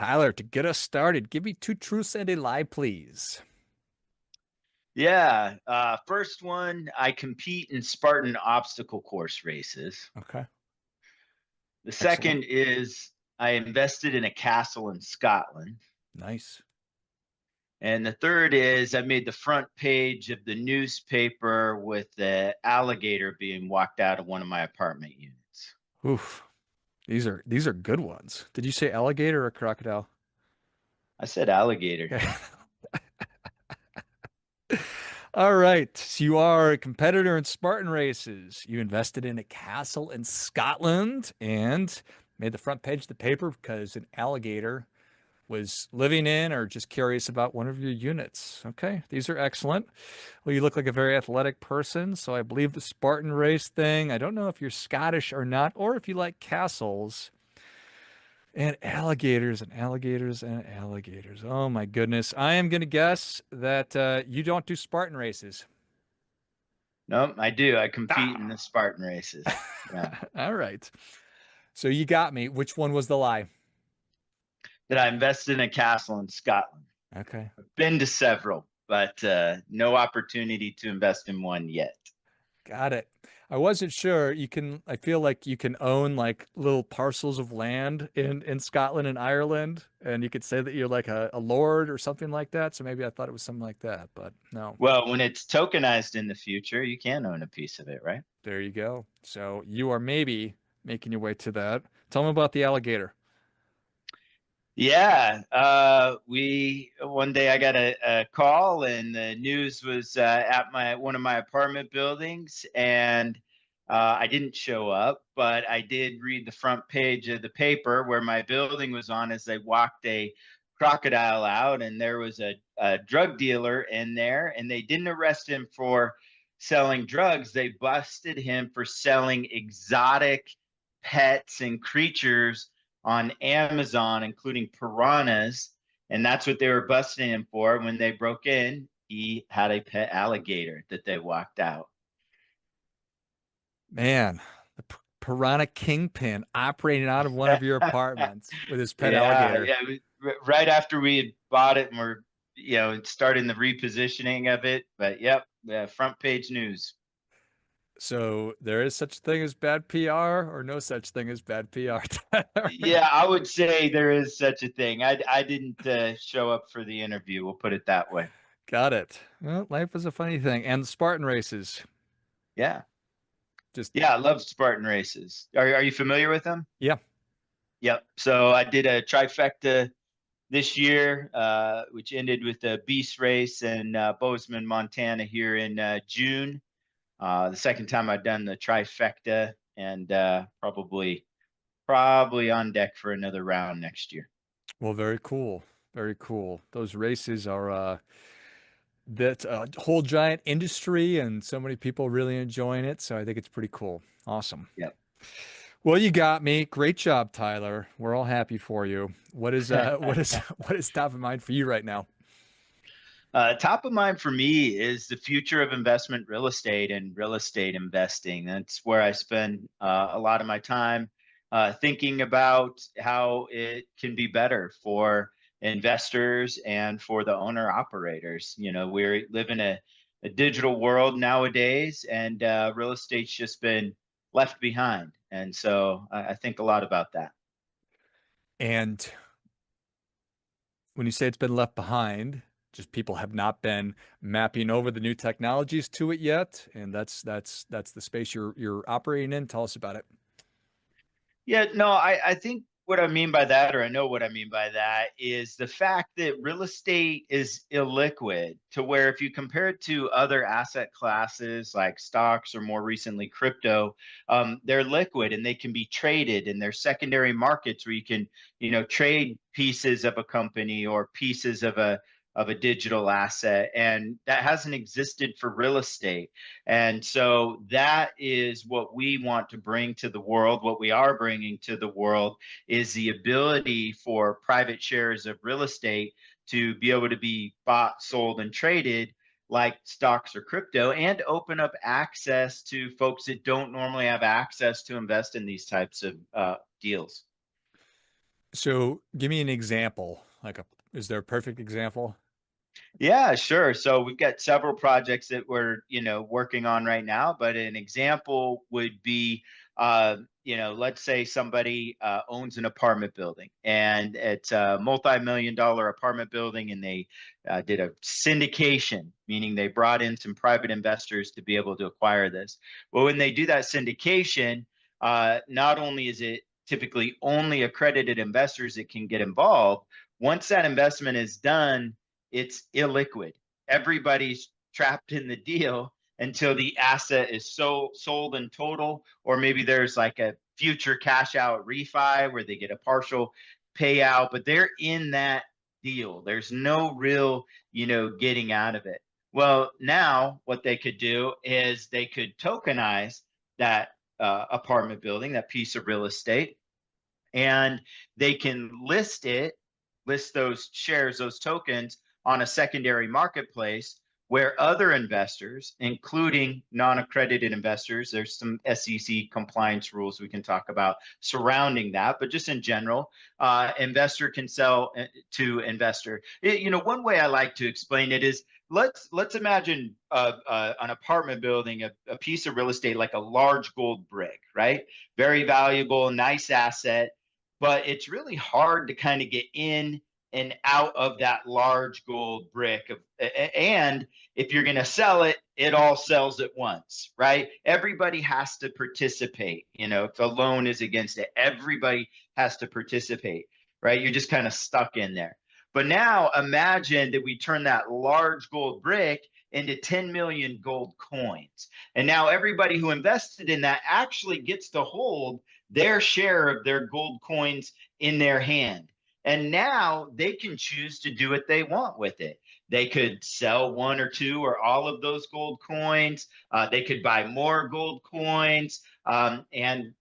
Tyler, to get us started, give me two truths and a lie, please. Yeah. First one, I compete in Spartan obstacle course races. Okay, The excellent. second is I invested in a castle in Scotland. Nice. And the third is I made the front page of the newspaper with the alligator being walked out of one of my apartment units. Oof. These are good ones. Did you say alligator or crocodile? I said alligator. Okay. All right. So you are a competitor in Spartan races. You invested in a castle in Scotland and made the front page of the paper because an alligator was living in or just curious about one of your units. Okay, these are excellent. Well, you look like a very athletic person, so I believe the Spartan race thing. I don't know if you're Scottish or not, or if you like castles and alligators and alligators and alligators. Oh my goodness. I am going to guess that you don't do Spartan races. No, I do. I compete in the Ah. Spartan races. Yeah. All right. So you got me. Which one was the lie? That I invested in a castle in Scotland. Okay. Been to several, but no opportunity to invest in one yet. Got it. I wasn't sure. I feel like you can own like little parcels of land in Scotland and Ireland, and you could say that you're like a lord or something like that. So maybe I thought it was something like that, but no. Well, when it's tokenized in the future, you can own a piece of it, right? There you go. So you are maybe making your way to that. Tell me about the alligator. Yeah. We one day I got a call and the news was at my one of my apartment buildings, and I didn't show up, but I did read the front page of the paper where my building was on as they walked a crocodile out, and there was a drug dealer in there, and they didn't arrest him for selling drugs. They busted him for selling exotic pets and creatures on Amazon, including piranhas. And that's what they were busting him for. When they broke in, he had a pet alligator that they walked out. Man, the piranha kingpin operating out of one of your apartments with his pet Yeah, alligator. yeah. Right after we had bought it and we're, starting the repositioning of it. But yep, front page news. So there is such thing as bad PR or no such thing as bad PR. Yeah, I would say there is such a thing. I didn't show up for the interview. We'll put it that way. Got it. Well, life is a funny thing. And the Spartan races, Yeah, just yeah. I love Spartan races. Are you familiar with them? yeah. Yep. So I did a trifecta this year, which ended with a beast race in Bozeman, Montana, here in June. The second time I've done the trifecta, and probably on deck for another round next year. Well, very cool. Very cool. Those races are that whole giant industry and so many people really enjoying it. So I think it's pretty cool. Awesome. Yep. Well, you got me. Great job, Tyler. We're all happy for you. What is top of mind for you right now? Top of mind for me is the future of investment real estate and real estate investing. That's where I spend a lot of my time thinking about how it can be better for investors and for the owner operators. We live in a digital world nowadays, and real estate's just been left behind. And so I think a lot about that. And when you say it's been left behind, just people have not been mapping over the new technologies to it yet, and that's the space you're operating in. Tell us about it. Yeah, no, I think what I mean by that, or I know what I mean by that, is the fact that real estate is illiquid to where if you compare it to other asset classes like stocks or more recently crypto, they're liquid and they can be traded, and there's secondary markets where you can, trade pieces of a company or pieces of a digital asset, and that hasn't existed for real estate. And so that is what we want to bring to the world. What we are bringing to the world is the ability for private shares of real estate to be able to be bought, sold, and traded like stocks or crypto, and open up access to folks that don't normally have access to invest in these types of deals. So give me an example. Is there a perfect example? Yeah, sure. So we've got several projects that we're, working on right now, but an example would be, let's say somebody owns an apartment building and it's a multi-million dollar apartment building and they did a syndication, meaning they brought in some private investors to be able to acquire this. Well, when they do that syndication, not only is it typically only accredited investors that can get involved, once that investment is done, it's illiquid. Everybody's trapped in the deal until the asset is sold in total, or maybe there's like a future cash out refi where they get a partial payout, but they're in that deal. There's no real, getting out of it. Well, now what they could do is they could tokenize that apartment building, that piece of real estate, and they can list those shares, those tokens on a secondary marketplace where other investors, including non-accredited investors, there's some SEC compliance rules we can talk about surrounding that, but just in general, investor can sell to investor. One way I like to explain it is let's imagine an apartment building, a piece of real estate like a large gold brick, right? Very valuable, nice asset, but it's really hard to kind of get in and out of that large gold brick and if you're going to sell it, it all sells at once, right? Everybody has to participate. If a loan is against it, everybody has to participate, right? You're just kind of stuck in there. But now imagine that we turn that large gold brick into 10 million gold coins. And now everybody who invested in that actually gets to hold their share of their gold coins in their hand. And now they can choose to do what they want with it. They could sell one or two or all of those gold coins. They could buy more gold coins. And,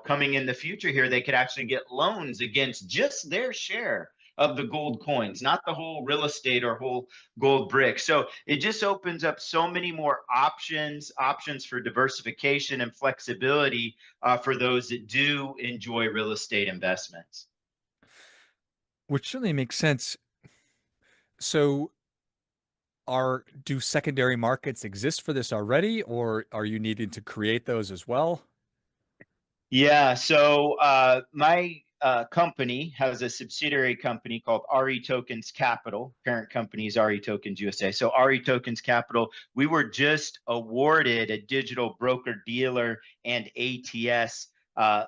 coming in the future here, they could actually get loans against just their share of the gold coins, not the whole real estate or whole gold brick. So it just opens up so many more options for diversification and flexibility for those that do enjoy real estate investments. Which certainly makes sense. So do secondary markets exist for this already, or are you needing to create those as well? Yeah, so my company has a subsidiary company called REtokens Capital. Parent company is REtokens USA. So REtokens Capital, we were just awarded a digital broker dealer and ATS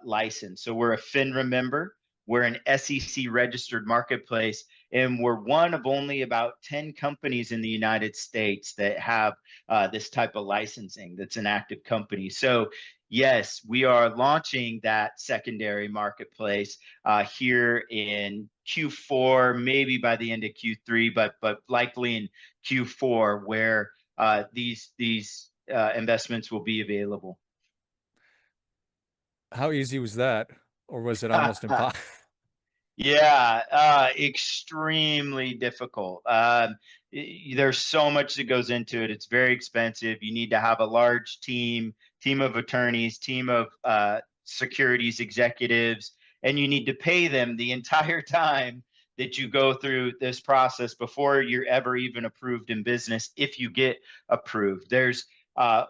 license. So we're a FINRA member. We're an SEC registered marketplace, and we're one of only about 10 companies in the United States that have this type of licensing that's an active company. So yes, we are launching that secondary marketplace here in Q4, maybe by the end of Q3, but likely in Q4, where these investments will be available. How easy was that? Or was it almost impossible? Yeah, extremely difficult. There's so much that goes into it. It's very expensive. You need to have a large team of attorneys, team of securities executives, and you need to pay them the entire time that you go through this process before you're ever even approved in business, if you get approved. There's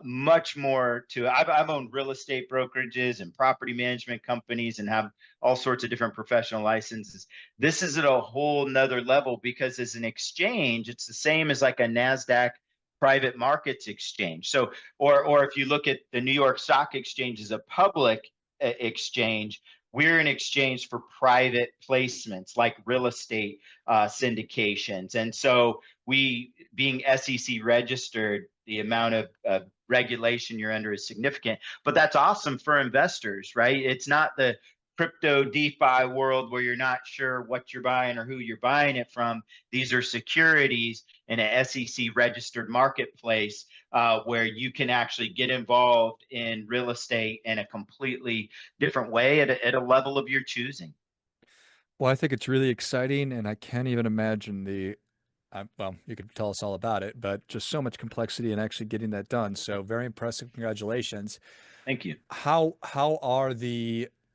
much more to it. I've owned real estate brokerages and property management companies and have all sorts of different professional licenses. This is at a whole nother level because as an exchange, it's the same as like a NASDAQ private markets exchange. So, or if you look at the New York Stock Exchange as a public exchange, we're an exchange for private placements like real estate syndications. And so we, being SEC registered, the amount of regulation you're under is significant, but that's awesome for investors, right? It's not the crypto DeFi world where you're not sure what you're buying or who you're buying it from. These are securities in a SEC registered marketplace where you can actually get involved in real estate in a completely different way at a level of your choosing. Well, I think it's really exciting, and I can't even imagine well, you could tell us all about it, but just so much complexity in actually getting that done. So very impressive. Congratulations. Thank you. How are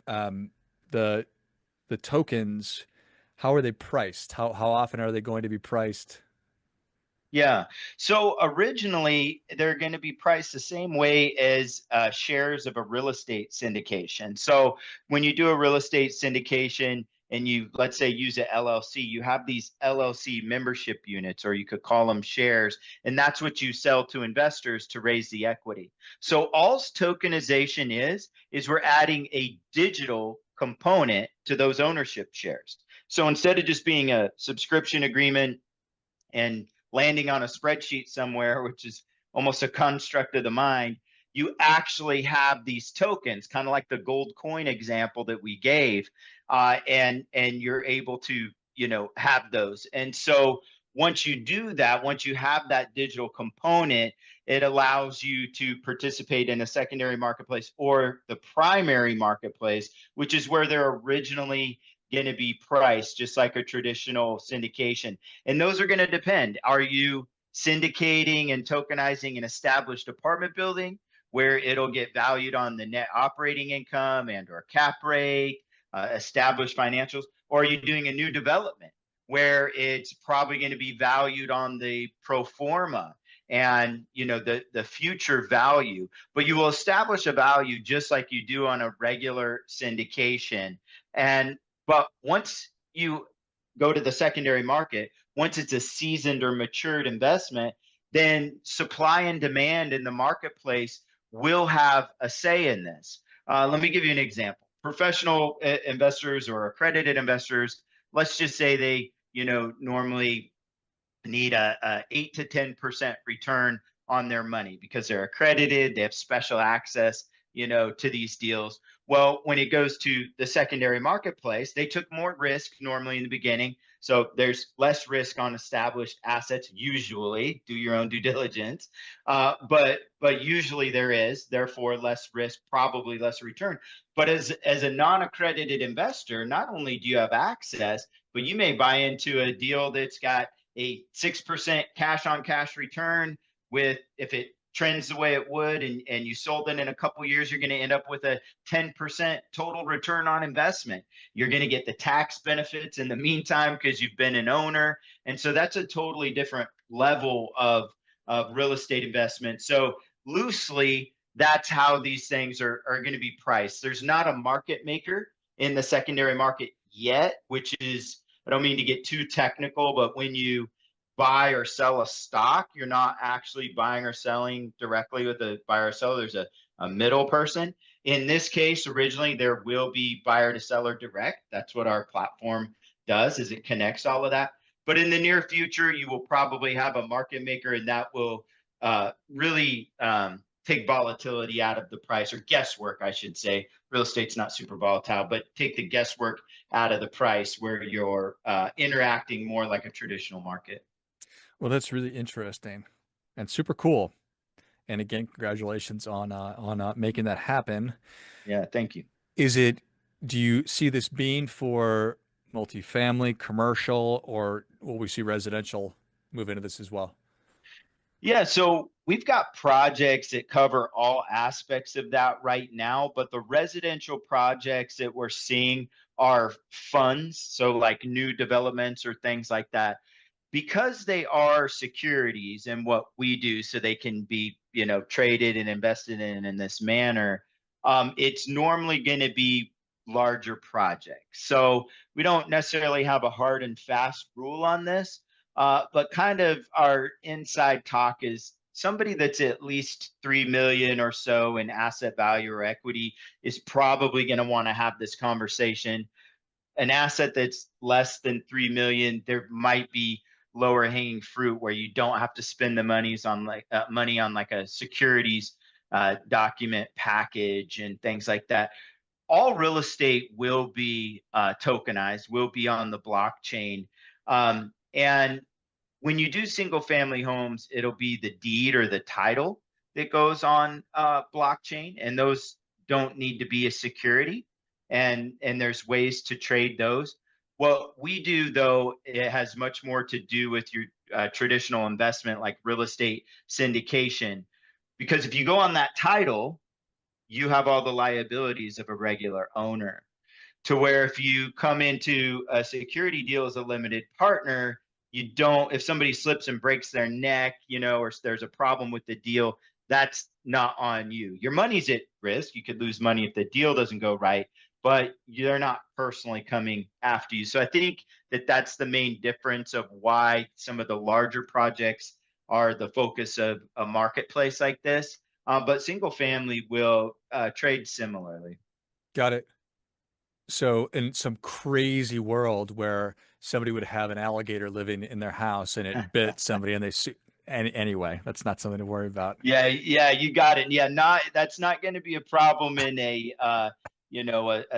um, the the tokens, how are they priced? How often are they going to be priced? Yeah. So originally, they're going to be priced the same way as shares of a real estate syndication. So when you do a real estate syndication and you, let's say, use an LLC, you have these LLC membership units, or you could call them shares, and that's what you sell to investors to raise the equity. So all tokenization is we're adding a digital component to those ownership shares. So instead of just being a subscription agreement and landing on a spreadsheet somewhere, which is almost a construct of the mind, you actually have these tokens, kind of like the gold coin example that we gave, and you're able to have those. And so once you do that, once you have that digital component, it allows you to participate in a secondary marketplace or the primary marketplace, which is where they're originally going to be priced, just like a traditional syndication. And those are going to depend. Are you syndicating and tokenizing an established apartment building where it'll get valued on the net operating income and or cap rate, established financials, or are you doing a new development where it's probably going to be valued on the pro forma and the future value, but you will establish a value just like you do on a regular syndication. And but once you go to the secondary market, once it's a seasoned or matured investment, then supply and demand in the marketplace will have a say in this. Let me give you an example. Professional investors or accredited investors, let's just say they, normally need a 8 to 10% return on their money because they're accredited, they have special access, to these deals. Well, when it goes to the secondary marketplace, they took more risk normally in the beginning. So there's less risk on established assets. Usually, do your own due diligence, but usually there is, therefore less risk, probably less return. But as a non-accredited investor, not only do you have access, but you may buy into a deal that's got a 6% cash on cash return with, if it trends the way it would and you sold it in a couple years, you're going to end up with a 10% total return on investment. You're going to get the tax benefits in the meantime because you've been an owner. And so that's a totally different level of real estate investment. So loosely, that's how these things are going to be priced. There's not a market maker in the secondary market yet, which is, I don't mean to get too technical, but when you buy or sell a stock, you're not actually buying or selling directly with the buyer or seller. There's a middle person. In this case, originally, there will be buyer to seller direct. That's what our platform does, is it connects all of that. But in the near future, you will probably have a market maker, and that will really take volatility out of the price, or guesswork, I should say. Real estate's not super volatile, but take the guesswork out of the price where you're interacting more like a traditional market. Well, that's really interesting and super cool. And again, congratulations on making that happen. Yeah, thank you. Is it, do you see this being for multifamily, commercial, or will we see residential move into this as well? Yeah, so we've got projects that cover all aspects of that right now, but the residential projects that we're seeing are funds, so like new developments or things like that. Because they are securities and what we do, so they can be traded and invested in this manner, it's normally going to be larger projects. So we don't necessarily have a hard and fast rule on this, but kind of our inside talk is somebody that's at least 3 million or so in asset value or equity is probably going to want to have this conversation. An asset that's less than 3 million, there might be lower hanging fruit where you don't have to spend the money on like a securities document package and things like that. All real estate will be tokenized, will be on the blockchain. And when you do single family homes, it'll be the deed or the title that goes on blockchain, and those don't need to be a security. And there's ways to trade those. What we do, though, it has much more to do with your traditional investment, like real estate syndication, because if you go on that title, you have all the liabilities of a regular owner. to where if you come into a security deal as a limited partner, you don't, if somebody slips and breaks their neck, or there's a problem with the deal, that's not on you. Your money's at risk. You could lose money if the deal doesn't go right, but they're not personally coming after you. So I think that that's the main difference of why some of the larger projects are the focus of a marketplace like this. But single family will trade similarly. Got it. So in some crazy world where somebody would have an alligator living in their house and it bit somebody and they sue. Anyway, that's not something to worry about. Yeah, yeah, you got it. Yeah, not that's not going to be a problem in a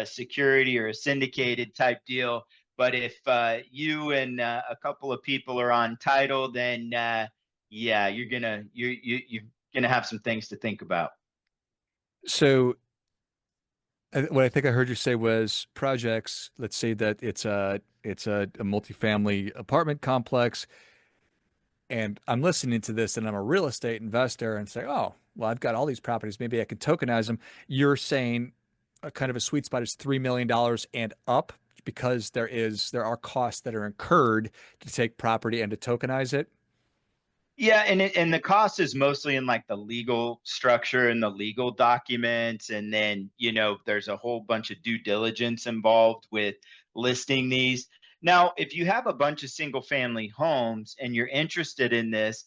security or a syndicated type deal. But if you and a couple of people are on title, then yeah, you're gonna have some things to think about. So what I think I heard you say was projects, let's say that it's a multifamily apartment complex, and I'm listening to this and I'm a real estate investor and say, oh, well, I've got all these properties, maybe I could tokenize them. You're saying a kind of a sweet spot is $3 million and up because there are costs that are incurred to take property and to tokenize it. Yeah, and the cost is mostly in like the legal structure and the legal documents, and then there's a whole bunch of due diligence involved with listing these. Now, if you have a bunch of single family homes and you're interested in this,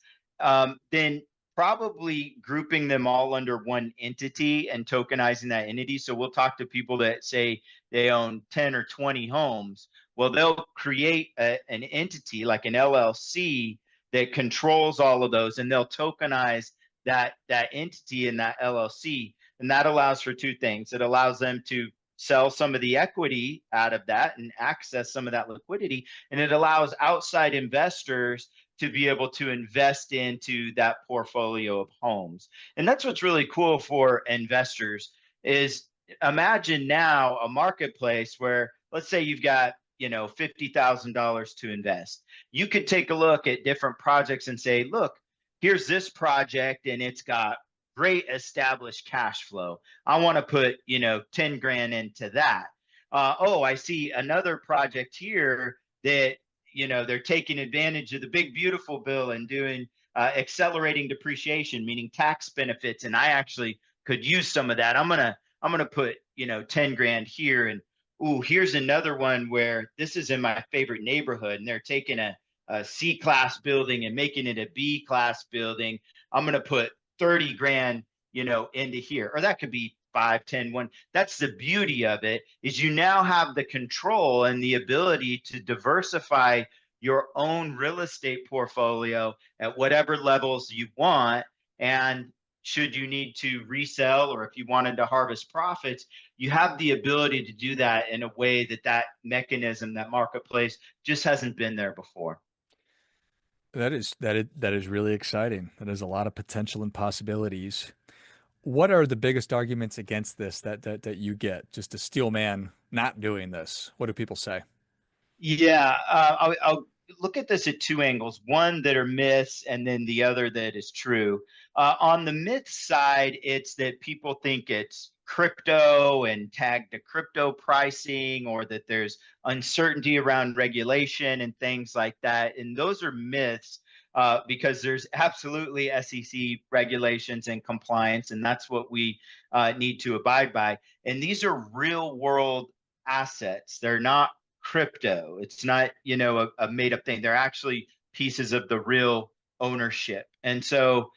then probably grouping them all under one entity and tokenizing that entity. So we'll talk to people that say they own 10 or 20 homes. Well, they'll create an entity like an LLC that controls all of those, and they'll tokenize that entity in that LLC, and that allows for two things. It allows them to sell some of the equity out of that and access some of that liquidity, and it allows outside investors to be able to invest into that portfolio of homes. And that's what's really cool for investors is imagine now a marketplace where let's say you've got $50,000 to invest. You could take a look at different projects and say, look, here's this project and it's got great established cash flow. I want to put 10 grand into that. Oh, I see another project here that they're taking advantage of the big beautiful bill and doing accelerating depreciation, meaning tax benefits, and I actually could use some of that. I'm gonna put 10 grand here. And ooh, here's another one where this is in my favorite neighborhood and they're taking a C class building and making it a B class building. I'm going to put 30 grand, into here. Or that could be 5, 10, 1. That's the beauty of it is you now have the control and the ability to diversify your own real estate portfolio at whatever levels you want. And should you need to resell or if you wanted to harvest profits, you have the ability to do that in a way that mechanism, that marketplace just hasn't been there before. That is really exciting. That is a lot of potential and possibilities. What are the biggest arguments against this that you get? Just a steel man not doing this. What do people say? Yeah, I'll look at this at two angles, one that are myths and then the other that is true. On the myth side, it's that people think it's crypto and tagged to crypto pricing or that there's uncertainty around regulation and things like that. And those are myths because there's absolutely SEC regulations and compliance, and that's what we need to abide by. And these are real world assets. They're not crypto. It's not, a made up thing. They're actually pieces of the real ownership. And so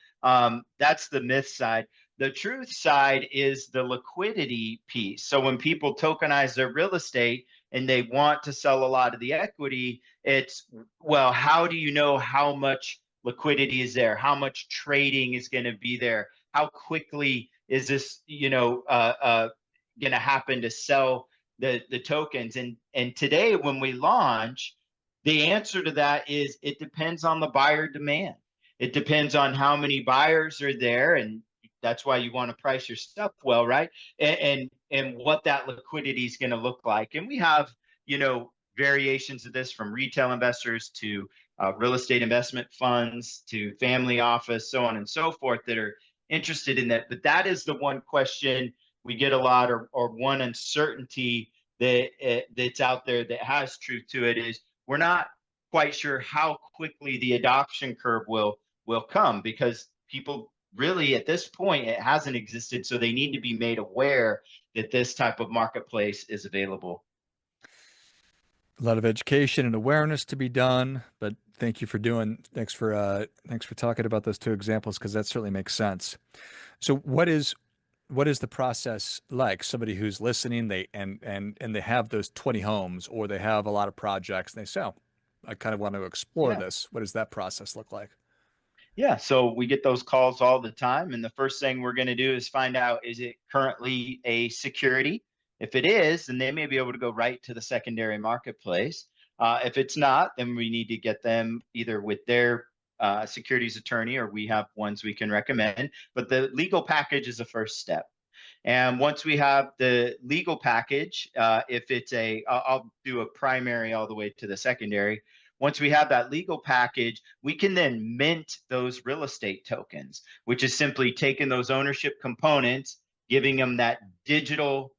that's the myth side. The truth side is the liquidity piece. So when people tokenize their real estate and they want to sell a lot of the equity, it's, well, how do you know how much liquidity is there? How much trading is going to be there? How quickly is this, going to happen to sell the tokens? And today when we launch, the answer to that is it depends on the buyer demand. It depends on how many buyers are there, and that's why you want to price your stuff well, right? And what that liquidity is going to look like. And we have variations of this from retail investors to real estate investment funds to family office, so on and so forth, that are interested in that. But that is the one question we get a lot, or one uncertainty that's out there that has truth to it is we're not quite sure how quickly the adoption curve will come, because people really at this point it hasn't existed, so they need to be made aware that this type of marketplace is available. A lot of education and awareness to be done, but thanks for talking about those two examples because that certainly makes sense. So what is the process like? Somebody who's listening, they have those 20 homes or they have a lot of projects and they say, "Oh, I kind of want to explore Yeah. this." What does that process look like? Yeah, so we get those calls all the time. And the first thing we're going to do is find out, is it currently a security? If it is, then they may be able to go right to the secondary marketplace. If it's not, then we need to get them either with their securities attorney, or we have ones we can recommend. But the legal package is the first step. And once we have the legal package, if it's I'll do a primary all the way to the secondary. Once we have that legal package, we can then mint those real estate tokens, which is simply taking those ownership components, giving them that digital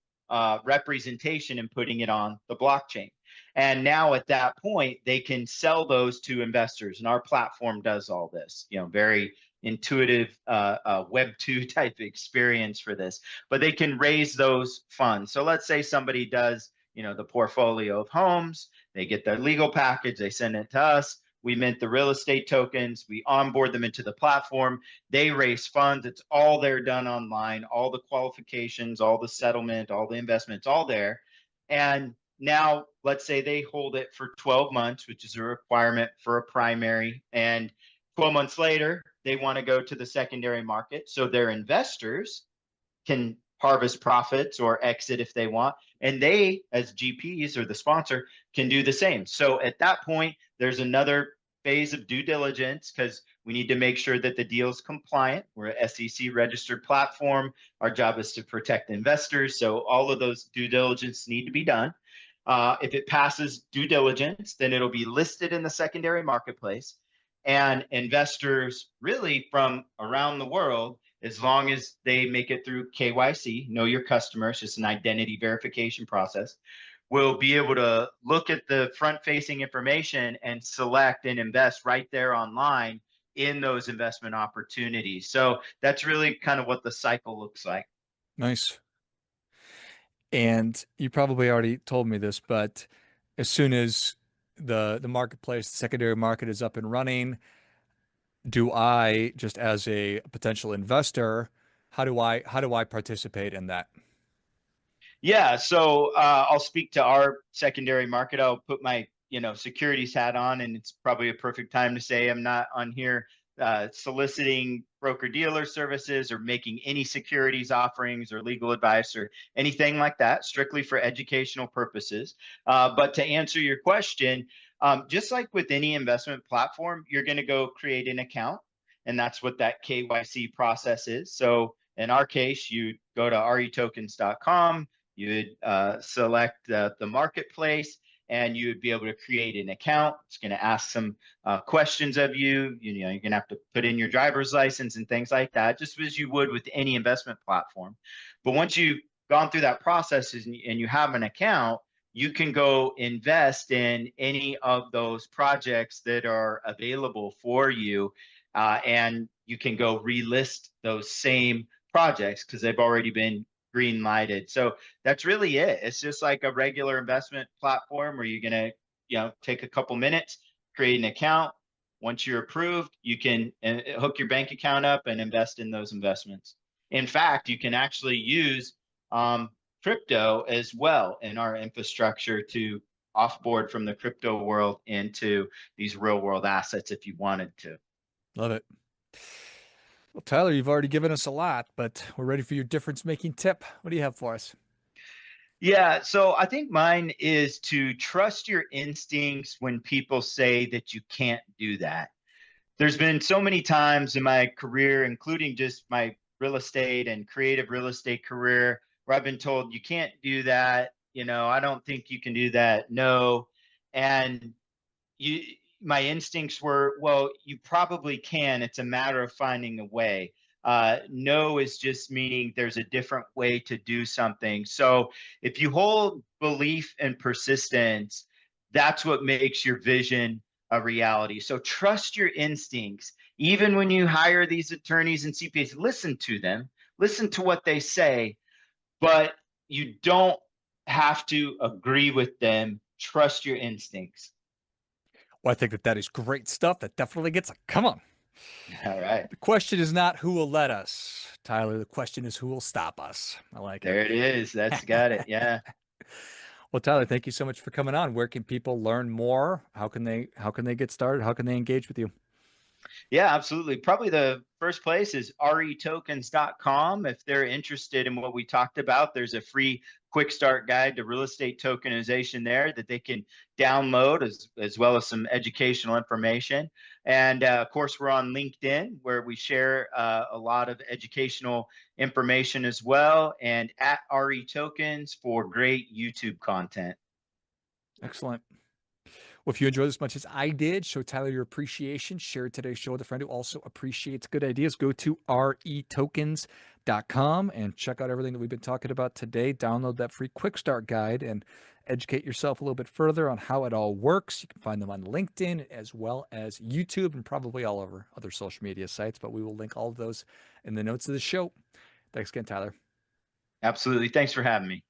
representation and putting it on the blockchain. And now at that point, they can sell those to investors. And our platform does all this, very intuitive Web 2 type experience for this, but they can raise those funds. So let's say somebody does, the portfolio of homes, they get their legal package, they send it to us. We mint the real estate tokens, we onboard them into the platform, they raise funds. It's all there done online, all the qualifications, all the settlement, all the investments, all there. And now let's say they hold it for 12 months, which is a requirement for a primary. And 12 months later, they want to go to the secondary market. So their investors can harvest profits or exit if they want. And they, as GPs or the sponsor, can do the same. So at that point, there's another phase of due diligence, because we need to make sure that the deal is compliant. We're an SEC registered platform. Our job is to protect investors. So all of those due diligence need to be done. If it passes due diligence, then it'll be listed in the secondary marketplace. And investors really from around the world, as long as they make it through KYC, know your customer, it's just an identity verification process, will be able to look at the front facing information and select and invest right there online in those investment opportunities. So that's really kind of what the cycle looks like. Nice. And you probably already told me this, but as soon as the marketplace, the secondary market is up and running, do I just as a potential investor, how do I participate in that? Yeah, so I'll speak to our secondary market. I'll put my securities hat on, and it's probably a perfect time to say I'm not on here soliciting broker dealer services or making any securities offerings or legal advice or anything like that. Strictly for educational purposes. But to answer your question, just like with any investment platform, you're going to go create an account, and that's what that KYC process is. So in our case, you go to retokens.com. You would select the marketplace, and you would be able to create an account. It's going to ask some questions of you. You're going to have to put in your driver's license and things like that, just as you would with any investment platform. But once you've gone through that process and you have an account, you can go invest in any of those projects that are available for you. And you can go relist those same projects because they've already been green lighted. So that's really it. It's just like a regular investment platform where you're going to, take a couple minutes, create an account. Once you're approved, you can hook your bank account up and invest in those investments. In fact, you can actually use crypto as well in our infrastructure to offboard from the crypto world into these real world assets if you wanted to. Love it. Well, Tyler, you've already given us a lot, but we're ready for your difference making tip. What do you have for us? Yeah, so I think mine is to trust your instincts when people say that you can't do that. There's been so many times in my career, including just my real estate and creative real estate career, where I've been told you can't do that. I don't think you can do that. No. And my instincts were, well, you probably can. It's a matter of finding a way. No is just meaning there's a different way to do something. So if you hold belief and persistence, that's what makes your vision a reality. So trust your instincts. Even when you hire these attorneys and CPAs, listen to them, listen to what they say, but you don't have to agree with them. Trust your instincts. Well, I think that that is great stuff. That definitely gets a come on. All right. The question is not who will let us, Tyler. The question is who will stop us. I like it. There it is. That's got it. Yeah. Well, Tyler, thank you so much for coming on. Where can people learn more? How can they get started? How can they engage with you? Yeah, absolutely. Probably the first place is retokens.com. If they're interested in what we talked about, there's a free quick start guide to real estate tokenization there that they can download, as well as some educational information. And of course, we're on LinkedIn where we share a lot of educational information as well, and at REtokens for great YouTube content. Excellent. Well, if you enjoyed as much as I did, show Tyler your appreciation. Share today's show with a friend who also appreciates good ideas. Go to retokens.com and check out everything that we've been talking about today. Download that free quick start guide and educate yourself a little bit further on how it all works. You can find them on LinkedIn as well as YouTube and probably all over other social media sites, but we will link all of those in the notes of the show. Thanks again, Tyler. Absolutely. Thanks for having me.